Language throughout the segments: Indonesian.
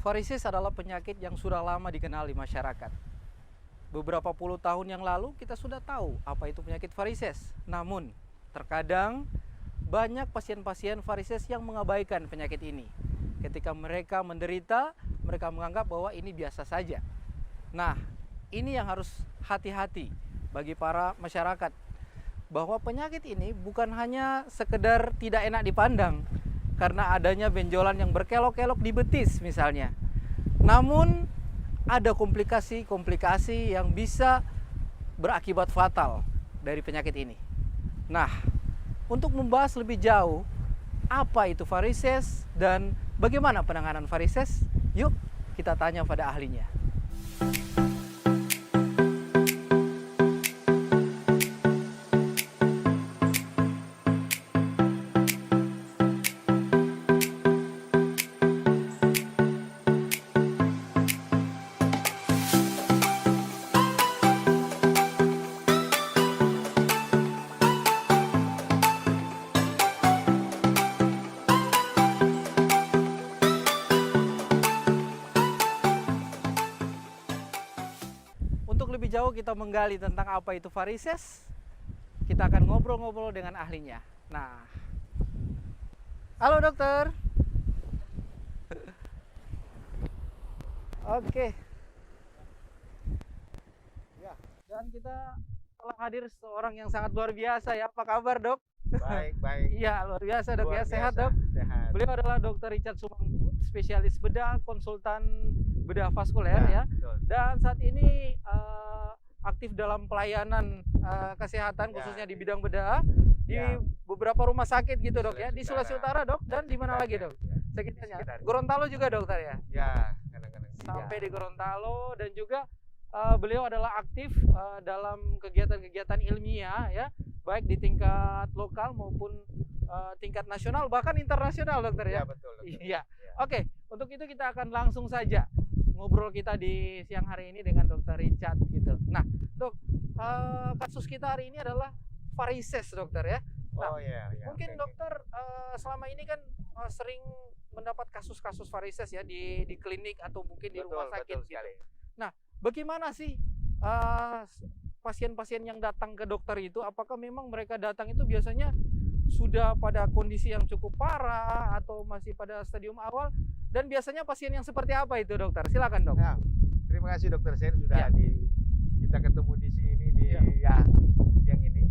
Varises adalah penyakit yang sudah lama dikenal di masyarakat. Beberapa puluh tahun yang lalu kita sudah tahu apa itu penyakit varises. Namun, terkadang banyak pasien-pasien varises yang mengabaikan penyakit ini. Ketika mereka menderita, mereka menganggap bahwa ini biasa saja. Nah, ini yang harus hati-hati bagi para masyarakat, bahwa penyakit ini bukan hanya sekedar tidak enak dipandang karena adanya benjolan yang berkelok-kelok di betis misalnya. Namun ada komplikasi-komplikasi yang bisa berakibat fatal dari penyakit ini. Nah, untuk membahas lebih jauh apa itu varises dan bagaimana penanganan varises, yuk kita tanya pada ahlinya. Untuk lebih jauh kita menggali tentang apa itu varises, kita akan ngobrol-ngobrol dengan ahlinya. Nah, halo dokter. Oke. Ya, dan kita telah hadir seorang yang sangat luar biasa ya. Apa kabar, Dok? Baik, baik. Iya, luar biasa, Dok ya. Luar Sehat, biasa, Dok? Sehat. Beliau adalah Dr. Richard Sumangku, spesialis bedah, konsultan bedah vaskuler ya. Betul. Dan saat ini aktif dalam pelayanan kesehatan Ya. khususnya di bidang bedah di Ya. beberapa rumah sakit gitu, Dok ya. Di Sulawesi Sulawesi Utara, Dok, dan di mana lagi, Sekitarnya, Dok? ya. Sekitarnya. Sekitarnya. Gorontalo juga, Dokter ya. Ya, kadang-kadang. Sampai Ya. di Gorontalo, dan juga beliau adalah aktif dalam kegiatan-kegiatan ilmiah ya, baik di tingkat lokal maupun tingkat nasional bahkan internasional, Dokter ya. Ya, betul. Iya. Ya. Oke, untuk itu kita akan langsung saja ngobrol kita di siang hari ini dengan Dr. Richard gitu. Nah, Dok, kasus kita hari ini adalah varises, Dokter ya. Nah, Oh ya, ya. mungkin Oke, oke. dokter selama ini kan sering mendapat kasus-kasus varises ya di klinik atau mungkin di rumah sakit betul gitu. sekali. Bagaimana sih pasien-pasien yang datang ke dokter itu? Apakah memang mereka datang itu biasanya sudah pada kondisi yang cukup parah atau masih pada stadium awal? Dan biasanya pasien yang seperti apa itu, dokter? Silakan, Dok. Ya, terima kasih Dokter Sen sudah Ya. kita ketemu di sini di Ya. siang ini.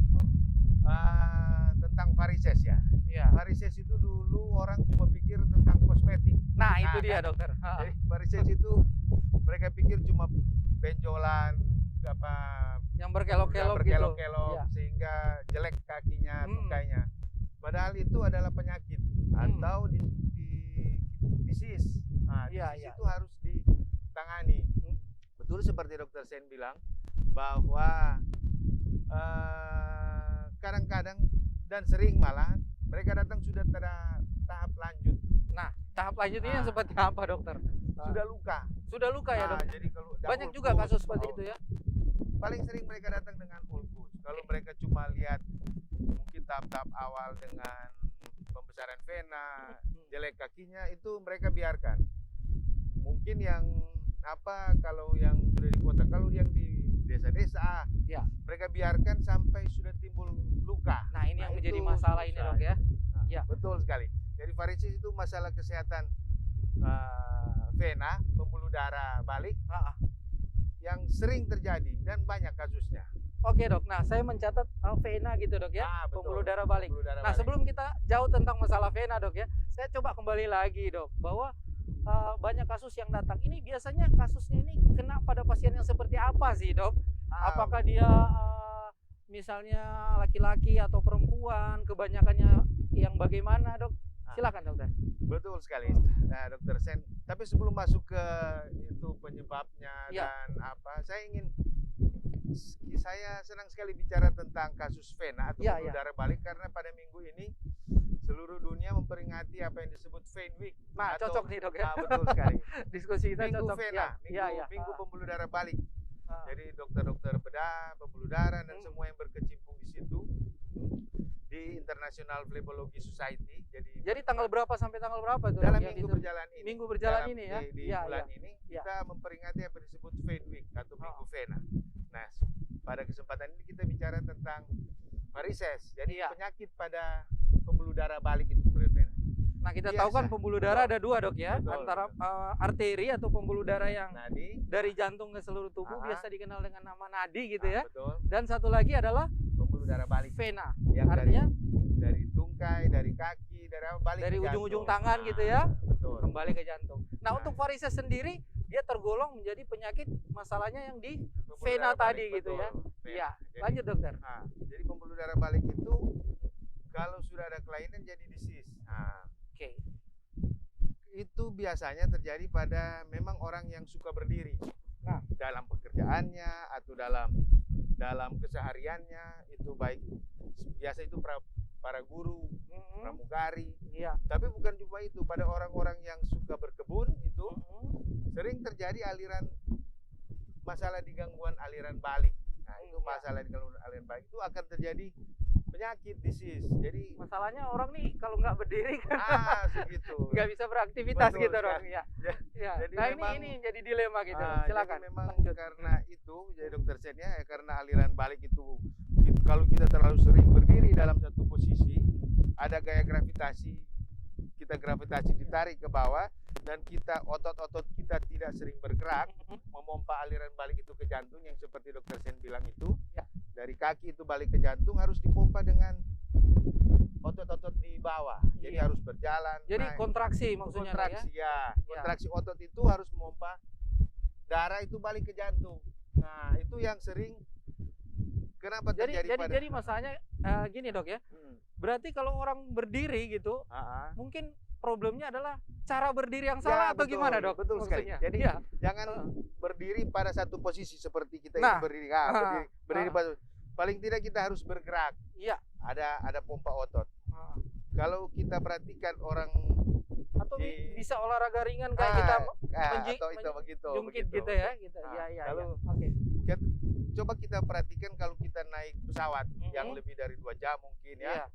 Tentang varises ya. Iya. Varises itu dulu orang cuma pikir tentang kosmetik. Nah, itu Nah, dia, kan? dokter. Jadi varises itu mereka pikir cuma benjolan apa Yang berkelok-kelok gitu. berkelok-kelok Iya. sehingga jelek kakinya, Hmm. mukanya. Padahal itu adalah penyakit atau disease. Nah, Iya, disease iya. itu harus ditangani. Betul seperti Dokter Sen bilang bahwa kadang-kadang dan sering malah mereka datang sudah tahap lanjut, Nah, tahap lanjutnya yang Nah. seperti apa, dokter? sudah luka. Sudah luka ya, Nah, dok? jadi kalau udah Banyak juga ulkus, kasus seperti itu ya. paling sering mereka datang dengan ulkus. Kalau mereka cuma lihat mungkin tahap-tahap awal dengan pembesaran vena, jelek kakinya, itu mereka biarkan. Mungkin yang kalau yang sudah di kota, kalau yang di desa-desa, Ya. mereka biarkan sampai sudah timbul luka. Nah, ini yang menjadi itu masalah ini, susah. dok ya. Nah, Ya. betul sekali. Jadi varises itu masalah kesehatan vena, pembuluh darah balik Ah, ah. yang sering terjadi dan banyak kasusnya. Oke, dok. Nah, saya mencatat vena gitu, dok ya. Ah, betul. Pembuluh darah balik. Pembuluh darah Nah, balik. sebelum kita jauh tentang masalah vena, dok ya, saya coba kembali lagi, dok, bahwa banyak kasus yang datang. Ini biasanya kasusnya ini kena pada pasien yang seperti apa sih, dok? Apakah dia misalnya laki-laki atau perempuan? Kebanyakannya yang bagaimana, dok? Silakan, dokter. Betul sekali, nah, Dokter Sen. Tapi sebelum masuk ke itu penyebabnya Ya. dan saya senang sekali bicara tentang kasus vena atau Ya, pembuluh ya. darah balik karena pada minggu ini seluruh dunia memperingati apa yang disebut Vein Week. Nah, atau- cocok nih, dok ya. Betul sekali. Diskusi kita Minggu cocok. vena, minggu Ah, pembuluh darah balik. ah. Jadi dokter-dokter bedah, pembuluh darah dan Hmm. semua yang berkecimpung di situ di International Phlebology Society. Jadi tanggal berapa sampai tanggal berapa itu? Dalam yang minggu itu? berjalan ini. Minggu berjalan Dalam- ini ya? Di Iya, bulan iya. ini Iya. kita memperingati apa disebut Vein Week atau Minggu Oh. Vena. Nah, pada kesempatan ini kita bicara tentang varises. Jadi Iya. penyakit pada pembuluh darah balik itu pembuluh vena. Nah, kita Biasa. tahu kan pembuluh darah ada dua, Dok ya. Betul, Antara betul. arteri atau pembuluh darah yang Nadi. dari jantung ke seluruh tubuh Ah. biasa dikenal dengan nama nadi gitu ya. Betul. Dan satu lagi adalah Pembuluh darah balik. vena. Yang Artinya dari tungkai, dari kaki, dari apa balik dari ke jantung. ujung-ujung tangan gitu ya, Betul. kembali ke jantung. Nah, Nah. untuk varises sendiri dia tergolong menjadi penyakit masalahnya yang di Pembuluh vena darah tadi balik, gitu betul. ya. Vena. Iya, Jadi- lanjut dokter. Nah, jadi pembuluh darah balik itu kalau sudah ada kelainan jadi disease. Nah, Oke. itu biasanya terjadi pada memang orang yang suka berdiri. Nah. Dalam pekerjaannya atau dalam kesehariannya itu baik biasa itu para guru, Mhm. pramugari. Iya. Tapi bukan cuma itu, pada orang-orang yang suka berkebun itu Mhm. sering terjadi masalah di gangguan aliran balik. Nah, itu Iya. masalah di gangguan aliran balik itu akan terjadi penyakit disease. Jadi Masalahnya orang nih kalau nggak berdiri kan segitu. nggak bisa beraktivitas Betul gitu dok. sekali. Ya. Ja- Ya. jadi Nah memang- ini jadi dilema gitu. Jadi Silakan. memang lanjut. karena itu, jadi dokter Sen ya, karena aliran balik itu kalau kita terlalu sering berdiri dalam satu posisi, ada gaya gravitasi, kita gravitasi ditarik ke bawah dan kita otot-otot kita tidak sering bergerak, Mhm. memompa aliran balik itu ke jantung yang seperti dokter Sen bilang itu, Ya. dari kaki itu balik ke jantung harus dipompa dengan otot-otot di bawah. Jadi Iya. harus berjalan. Jadi naik. kontraksi maksudnya Dok, ya. Kontraksi ya, kontraksi otot itu harus memompa darah itu balik ke jantung. Nah, itu yang sering kenapa terjadi pada Jadi masalahnya gini dok ya. Berarti kalau orang berdiri gitu, mungkin problemnya adalah cara berdiri yang salah atau betul, gimana dok? betul sekali. maksudnya? Jadi Iya. jangan berdiri pada satu posisi seperti kita Nah. ini berdiri. Berdiri Ah. paling tidak kita harus bergerak. Iya. Ada pompa otot. Ah. Kalau kita perhatikan orang Atau bisa olahraga ringan kayak kita menji- atau itu begitu. jungkit begitu. gitu ya, gitu. Nah, Iya, iya, kalau- iya. Oke. Coba kita perhatikan kalau kita naik pesawat yang Mhm. lebih dari 2 jam mungkin ya. Iya.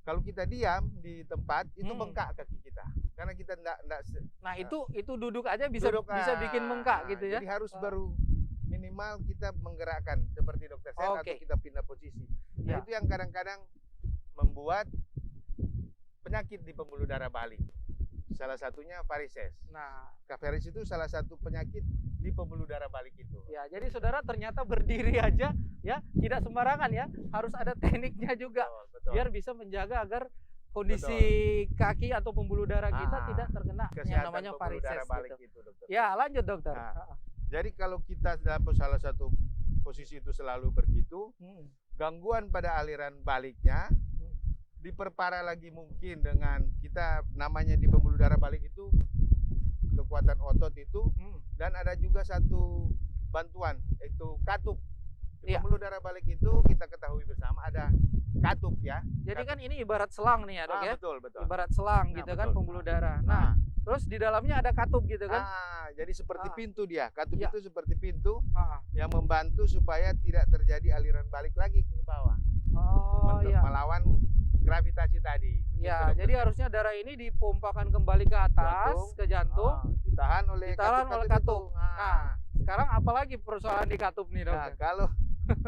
Kalau kita diam di tempat itu Hmm. bengkak kaki kita. Karena kita enggak Nah, itu duduk aja bisa bikin bengkak gitu ya. Jadi harus Ah. baru minimal kita menggerakkan seperti dokter Sen Oke. atau kita pindah posisi. Nah, Ya. itu yang kadang-kadang membuat penyakit di pembuluh darah balik. Salah satunya varises. Nah, Varises itu salah satu penyakit di pembuluh darah balik itu. ya jadi saudara ternyata berdiri aja ya tidak sembarangan ya, harus ada tekniknya juga Betul, betul. biar bisa menjaga agar kondisi kaki atau pembuluh darah kita Ah, tidak terkena yang Kesehatan namanya pembuluh darah varises balik gitu. itu, dokter. Ya, lanjut dokter. Nah. Jadi kalau kita dalam salah satu posisi itu selalu begitu, Hmm. gangguan pada aliran baliknya Hmm. diperparah lagi mungkin dengan kita namanya di pembuluh darah balik itu kekuatan otot itu, Hmm. dan ada juga satu bantuan yaitu katup. Di Iya. pembuluh darah balik itu kita ketahui bersama ada katup ya. Jadi kan ini ibarat selang nih ya dok ya, Betul betul. ibarat selang Nah, gitu kan betul. pembuluh darah. Nah, terus di dalamnya ada katup gitu kan. jadi seperti Ah. pintu dia. Katup Ya. itu seperti pintu Ah. yang membantu supaya tidak terjadi aliran balik lagi ke bawah. Oh Untuk iya. melawan gravitasi tadi. Ya, Begitu, jadi dokter. harusnya darah ini dipompakan kembali ke atas, Jantung. ke jantung. Ditahan oleh Ditahan oleh katup. itu. Nah, Sekarang apalagi persoalan di katup nih dok? nah,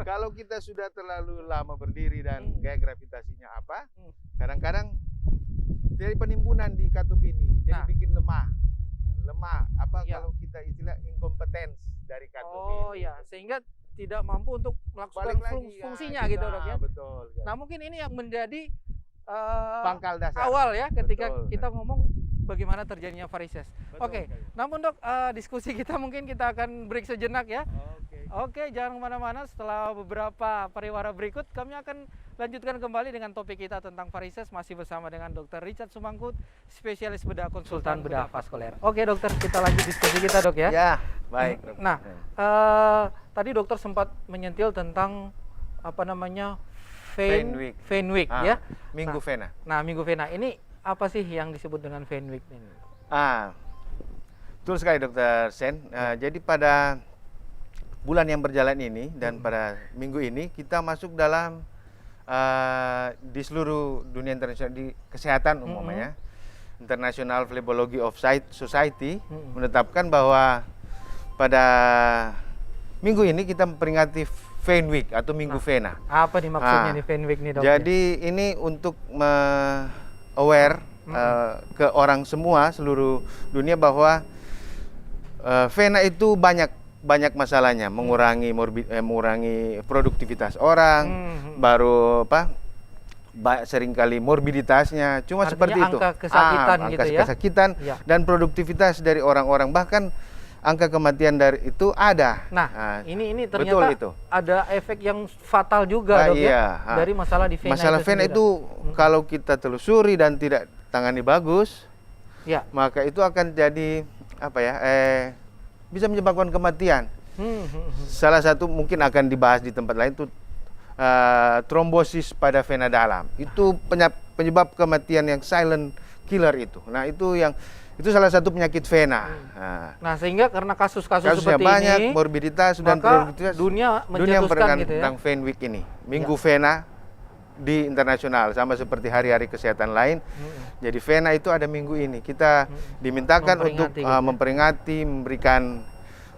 kalau kita sudah terlalu lama berdiri dan Hmm. gaya gravitasinya apa, Hmm. kadang-kadang dari penimbunan di katup ini jadi Nah. bikin lemah. Apa Iya. kalau kita istilah inkompetens dari katup Oh ini. ya, sehingga tidak mampu untuk melakukan Balik lagi ya, fungsinya kita, gitu dok ya. Betul. Nah mungkin ini yang menjadi Pangkal dasar. awal ya ketika Betul. kita ngomong bagaimana terjadinya varises. Betul Oke. sekali. Namun dok, diskusi kita mungkin kita akan break sejenak ya. Oke. Oke, jangan kemana-mana. Setelah beberapa pariwara berikut, kami akan lanjutkan kembali dengan topik kita tentang varises. Masih bersama dengan Dr. Richard Sumangkut, spesialis bedah konsultan bedah vaskuler. Oke dokter, kita lanjut diskusi kita dok ya. Ya, baik. Dok. Nah, tadi dokter sempat menyentil tentang apa namanya Vein Week. Vein Week Ah, ya. Minggu Vena. Nah, Minggu Vena ini apa sih yang disebut dengan Vein Week ini? Betul sekali dokter Sen. Jadi pada bulan yang berjalan ini dan pada minggu ini kita masuk dalam di seluruh dunia internasional di kesehatan umumnya, International Phlebology of Society menetapkan bahwa pada minggu ini kita memperingati Vein Week atau Minggu Vena. Apa nih maksudnya nih Vein Week nih, Dok? Jadi ini untuk aware ke orang semua seluruh dunia bahwa vena itu banyak masalahnya, mengurangi produktivitas orang, baru seringkali morbiditasnya, cuma Artinya seperti itu. Angka kesakitan gitu angka ya. kesakitan Ya. dan produktivitas dari orang-orang, bahkan angka kematian dari itu ada. Nah, ini betul ternyata itu. ada efek yang fatal juga, Dok, iya. ya, dari masalah di vena Masalah itu vena sendiri, itu Dok. kalau kita telusuri dan tidak tangani bagus, Ya. maka itu akan jadi bisa menyebabkan kematian. Salah satu mungkin akan dibahas di tempat lain itu trombosis pada vena dalam. Itu penyebab kematian yang silent killer itu. Nah, itu salah satu penyakit vena. Nah, sehingga karena kasus-kasus Kasusnya seperti banyak, ini, morbiditas dan maka produktivitas. dunia Dunia mencetuskan memperingati gitu ya. tentang Vein Week ini, Minggu Vena di internasional, sama seperti hari-hari kesehatan lain. Jadi vena itu ada minggu ini. Kita dimintakan untuk Memperingati gitu ya. memperingati, memberikan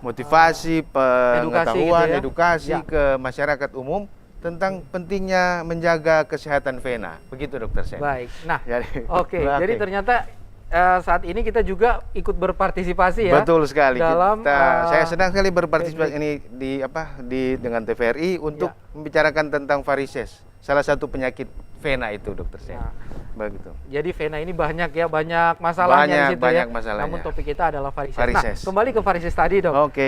motivasi, pengetahuan, gitu ya. edukasi Ya. ke masyarakat umum tentang pentingnya menjaga kesehatan vena. Begitu, Dokter Sen. Baik. Nah, Jadi, oke. Jadi ternyata saat ini kita juga ikut berpartisipasi ya. betul sekali. Dalam Saya senang sekali berpartisipasi ini dengan TVRI untuk membicarakan tentang varises, salah satu penyakit vena itu, Dokter Sen. Nah, Begitu. jadi vena ini banyak masalahnya di situ Banyak ya. masalahnya. Namun topik kita adalah varises. Varises. Nah, kembali ke varises tadi, Dok. Oke,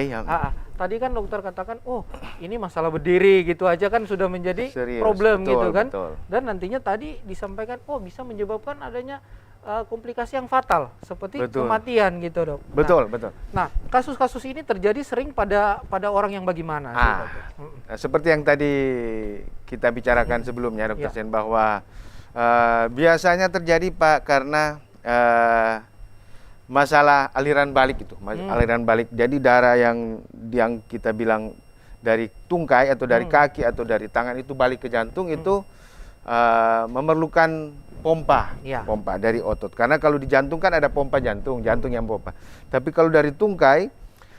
Tadi kan dokter katakan, oh ini masalah berdiri gitu aja kan sudah menjadi serius, problem betul, gitu kan. betul. Dan nantinya tadi disampaikan, oh bisa menyebabkan adanya komplikasi yang fatal seperti Betul. kematian gitu, Dok. Betul, betul. Nah, kasus-kasus ini terjadi sering pada orang yang bagaimana? sih, Dokter? Seperti yang tadi kita bicarakan sebelumnya, Dokter Ya. Sen, bahwa biasanya terjadi, Pak, karena masalah aliran balik itu, aliran balik. Jadi darah yang kita bilang dari tungkai atau dari kaki atau dari tangan itu balik ke jantung itu memerlukan pompa dari otot. Karena kalau di jantung kan ada pompa jantung yang pompa. Tapi kalau dari tungkai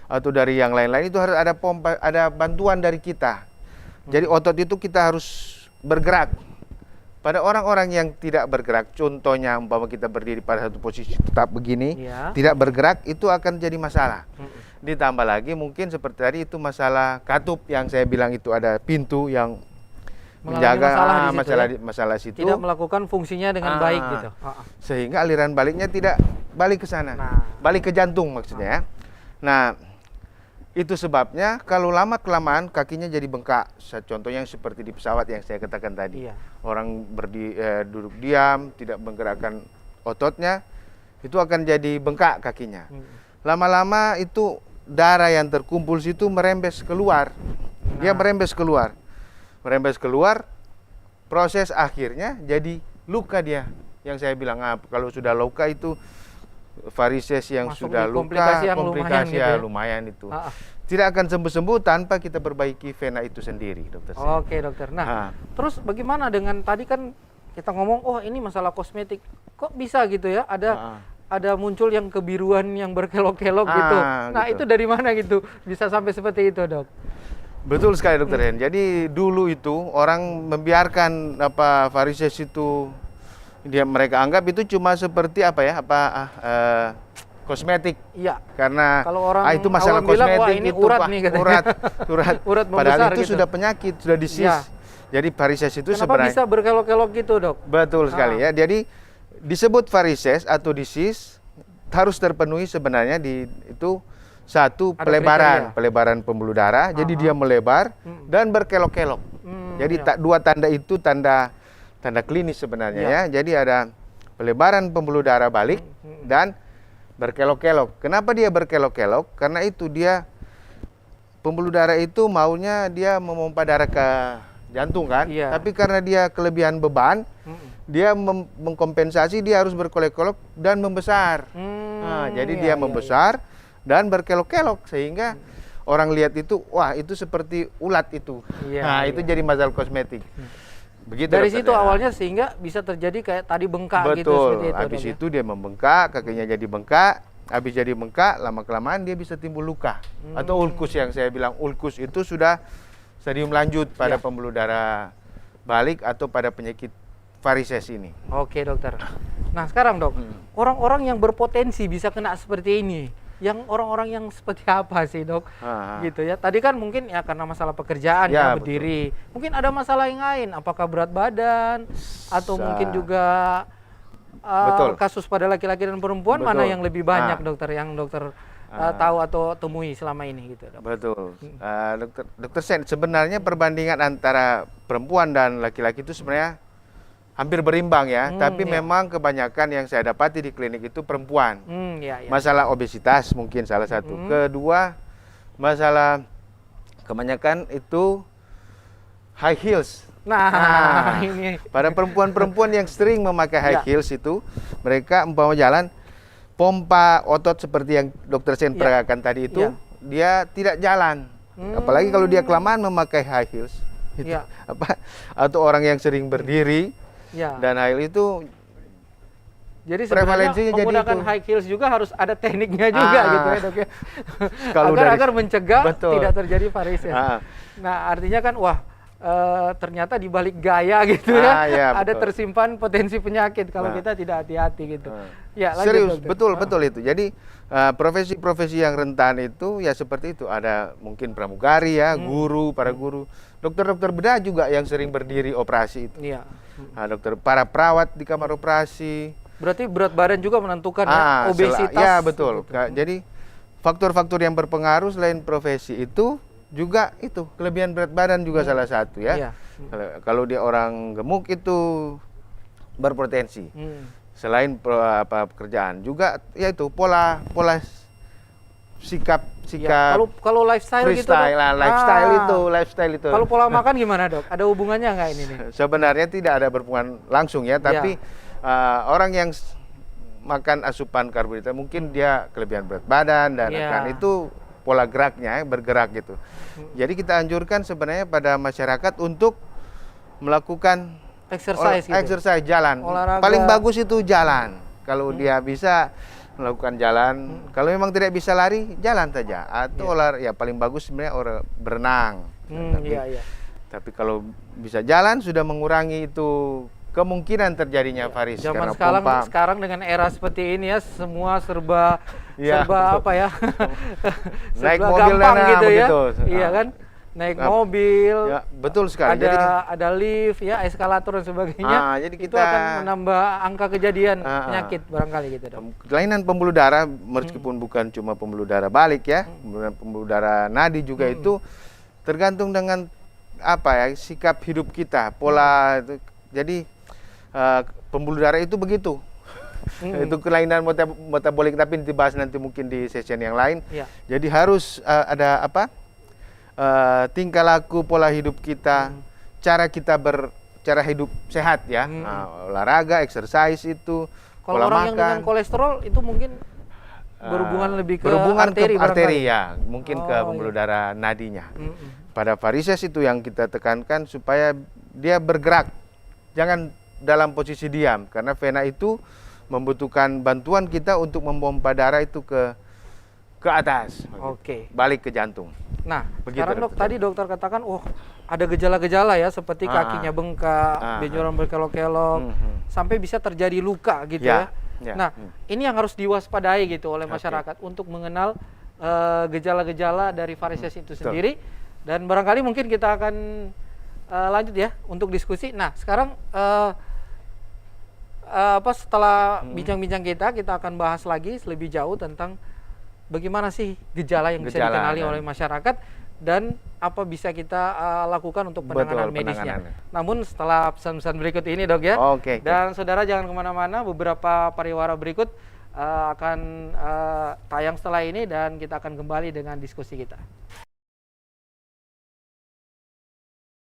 atau dari yang lain-lain itu harus ada pompa, ada bantuan dari kita. Jadi otot itu kita harus bergerak. Pada orang-orang yang tidak bergerak, contohnya umpama kita berdiri pada satu posisi tetap begini, tidak bergerak, itu akan jadi masalah. Ditambah lagi mungkin seperti tadi itu masalah katup yang saya bilang itu ada pintu yang menjaga masalah situ. Tidak melakukan fungsinya dengan baik gitu. Sehingga aliran baliknya tidak balik ke sana. Balik ke jantung maksudnya ya. Nah, itu sebabnya kalau lama-kelamaan kakinya jadi bengkak. Contohnya seperti di pesawat yang saya katakan tadi. Orang duduk diam, tidak menggerakkan ototnya, itu akan jadi bengkak kakinya. Lama-lama itu darah yang terkumpul situ merembes keluar. Dia merembes keluar. Proses akhirnya jadi luka dia. Yang saya bilang, kalau sudah luka itu varises yang masuk sudah luka, komplikasi lumayan, lumayan itu. Tidak akan sembuh-sembuh tanpa kita perbaiki vena itu sendiri, Dokter. Oke, Dokter. Nah, terus bagaimana dengan tadi kan kita ngomong, oh ini masalah kosmetik. Kok bisa gitu ya? Ada muncul yang kebiruan yang berkelok-kelok gitu. Nah, itu dari mana gitu? Bisa sampai seperti itu, Dok? Betul sekali, Dokter Hen. Jadi dulu itu orang membiarkan varises itu mereka anggap itu cuma seperti kosmetik. Iya. Karena kalau orang itu masalah awam bilang, kosmetik wah, ini itu urat nih, urat. Urat Padahal itu gitu. sudah penyakit, sudah disease. Ya. Jadi varises itu Kenapa sebenarnya bisa berkelok-kelok gitu, Dok? Betul sekali ya. Jadi disebut varises atau disease harus terpenuhi sebenarnya itu satu pelebaran pembuluh darah. Jadi dia melebar dan berkelok-kelok. Jadi dua tanda itu tanda klinis sebenarnya ya. Jadi ada pelebaran pembuluh darah balik dan berkelok-kelok. Kenapa dia berkelok-kelok? Karena itu pembuluh darah itu maunya dia memompa darah ke jantung kan. Tapi karena dia kelebihan beban, dia mengkompensasi, dia harus berkelok-kelok dan membesar. Jadi dia membesar dan berkelok-kelok sehingga orang lihat itu, wah itu seperti ulat itu. Itu jadi masalah kosmetik. Begitu Dari dokter situ ya. awalnya sehingga bisa terjadi kayak tadi bengkak gitu Betul. seperti itu. Habis Dok, ya? itu dia membengkak, kakinya jadi bengkak. Habis jadi bengkak, lama-kelamaan dia bisa timbul luka. Atau ulkus yang saya bilang. Ulkus itu sudah stadium lanjut pada Ya. pembuluh darah balik atau pada penyakit varises ini. Oke dokter. Nah sekarang dok, orang-orang yang berpotensi bisa kena seperti ini, yang orang-orang yang seperti apa sih dok? Ah, ah. Gitu ya. Tadi kan mungkin ya karena masalah pekerjaan Ya, ya berdiri. Mungkin ada masalah yang lain. Apakah berat badan atau mungkin juga Betul. kasus pada laki-laki dan perempuan mana Betul. yang lebih banyak Ah. dokter yang dokter tahu atau temui selama ini gitu dok? Betul. Dokter Sen, sebenarnya perbandingan antara perempuan dan laki-laki itu sebenarnya hampir berimbang ya. Tapi Ya. memang kebanyakan yang saya dapati di klinik itu perempuan. Ya, ya. Masalah obesitas mungkin salah satu. Kedua, masalah kebanyakan itu high heels. Nah, ini Pada perempuan-perempuan yang sering memakai high Ya. heels itu, mereka umpama jalan, pompa otot seperti yang dokter Sen Ya. peragakan tadi itu, Ya. dia tidak jalan. Apalagi kalau dia kelamaan memakai high heels. Itu, Ya. atau orang yang sering berdiri ya. dan high heels itu Jadi sebenarnya prevalensinya jadi menggunakan itu. high heels juga harus ada tekniknya juga gitu ya dok ya. Kalau agar, dari- agar mencegah Betul. tidak terjadi varises. Ah. Nah artinya kan wah ternyata di balik gaya gitu ya, Ya, ada betul. tersimpan potensi penyakit kalau Nah. kita tidak hati-hati gitu. Ya lanjut, Serius, dokter. betul itu. Jadi profesi-profesi yang rentan itu ya seperti itu. Ada mungkin pramugari ya, guru, para guru, dokter-dokter bedah juga yang sering berdiri operasi itu. Iya. Dokter, para perawat di kamar operasi. Berarti berat badan juga menentukan ya, obesitas. Ya betul. gitu. Jadi faktor-faktor yang berpengaruh selain profesi itu juga itu kelebihan berat badan juga salah satu ya. Iya. Kalau dia orang gemuk itu berpotensi. Selain pekerjaan juga yaitu pola sikap Ya, kalau lifestyle gitu dok. lifestyle itu. Kalau pola makan gimana dok? Ada hubungannya nggak ini nih? Sebenarnya tidak ada berhubungan langsung ya, tapi orang yang makan asupan karbohidrat mungkin dia kelebihan berat badan dan kan itu pola geraknya bergerak gitu. Jadi kita anjurkan sebenarnya pada masyarakat untuk melakukan Exercise gitu. exercise jalan. Olahraga. Paling bagus itu jalan. Kalau dia bisa melakukan jalan, kalau memang tidak bisa lari, jalan saja. Atau ya paling bagus sebenarnya orang berenang. Tapi kalau bisa jalan sudah mengurangi itu kemungkinan terjadinya varises Zaman karena sekarang dengan era seperti ini ya, semua serba betul. apa ya? Naik serba mobil gampang dan gitu ya. begitu. Iya kan? Naik mobil. Ya, betul sekali. Ada lift ya, eskalator dan sebagainya. Jadi itu kita akan menambah angka kejadian penyakit barangkali gitu dok. Kelainan pembuluh darah meskipun bukan cuma pembuluh darah balik ya, pembuluh darah nadi juga itu tergantung dengan apa ya, sikap hidup kita, pola itu. Jadi pembuluh darah itu begitu. Itu kelainan metabolik tapi dibahas nanti mungkin di session yang lain. Ya. Jadi harus ada apa? Tingkah laku, pola hidup kita, cara kita cara hidup sehat ya. Olahraga, exercise itu, Kalau pola orang yang makan. dengan kolesterol itu mungkin berhubungan lebih ke berhubungan arteri ke arteri barangkali. ya, mungkin ke pembuluh darah nadinya. Pada varises itu yang kita tekankan supaya dia bergerak, jangan dalam posisi diam karena vena itu membutuhkan bantuan kita untuk memompa darah itu ke atas, Oke. balik ke jantung. Nah, Begitu, sekarang dok, dokter. tadi dokter katakan, ada gejala-gejala ya seperti kakinya bengkak, benjolan berkelok-kelok, sampai bisa terjadi luka gitu ya. Nah, ini yang harus diwaspadai gitu oleh masyarakat untuk mengenal gejala-gejala dari varises itu sendiri. Dan barangkali mungkin kita akan lanjut ya untuk diskusi. Nah, sekarang setelah bincang-bincang kita akan bahas lagi lebih jauh tentang bagaimana sih gejala yang bisa dikenali oleh masyarakat dan apa bisa kita lakukan untuk penanganan medisnya. Namun setelah pesan-pesan berikut ini dok ya. Oke. Dan saudara jangan kemana-mana, beberapa pariwara berikut akan tayang setelah ini dan kita akan kembali dengan diskusi kita.